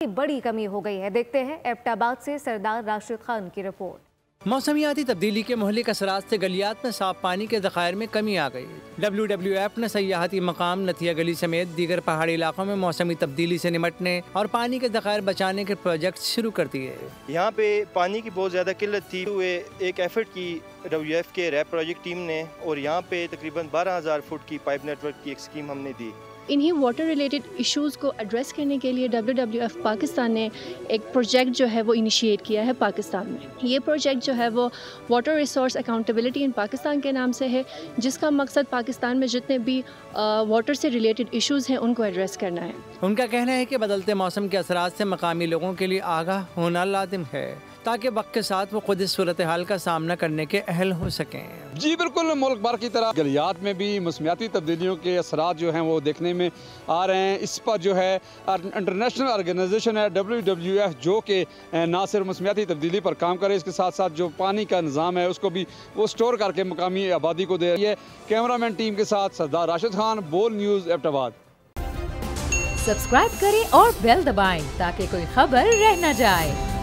बड़ी कमी हो गई है। देखते हैं एबटाबाद से सरदार राशिद खान की रिपोर्ट। मौसमियाती तब्दीली के मुहलिक असरात से गलियात में साफ पानी के ज़खायर में कमी आ गई। WWF ने सयाहती मकाम नथिया गली समेत दीगर पहाड़ी इलाकों में मौसमी तब्दीली से निमटने और पानी के ज़खायर बचाने के प्रोजेक्ट शुरू कर दिए। यहाँ पे पानी की बहुत ज़्यादा किल्लत थी, एक एफर्ट की WWF के रैप प्रोजेक्ट टीम ने और यहाँ पे तकरीबन 12,000 फुट की पाइप नेटवर्क की एक स्कीम हमने दी। इन्हीं वाटर रिलेटेड इश्यूज़ को एड्रेस करने के लिए WWF पाकिस्तान ने एक प्रोजेक्ट जो है वो इनिशिएट किया है पाकिस्तान में। ये प्रोजेक्ट जो है वो वाटर रिसोर्स अकाउंटेबिलिटी इन पाकिस्तान के नाम से है, जिसका मकसद पाकिस्तान में जितने भी वाटर से रिलेटेड इश्यूज़ हैं उनको एड्रेस करना है। उनका कहना है कि बदलते मौसम के असरात से मकामी लोगों के लिए आगाह होना लाजिम है ताकि वक्त के साथ वो खुद इस सूरत हाल का सामना करने के अहल हो सकें। जी बिल्कुल, मुल्क भर की तरह गलियात में भी मौसमियाती तब्दीलियों के असरात जो हैं वो देखने में आ रहे हैं। इस पर जो है इंटरनेशनल ऑर्गेनाइजेशन है WWF, जो कि ना सिर्फ मौसमियाती तब्दीली पर काम करे, इसके साथ साथ जो पानी का निज़ाम है उसको भी वो स्टोर करके मकामी आबादी को दे रही है। कैमरामैन टीम के साथ सरदार राशिद खान, बोल न्यूज़, एबटाबाद। सब्सक्राइब करें और बेल दबाएं ताकि कोई खबर रह न जाए।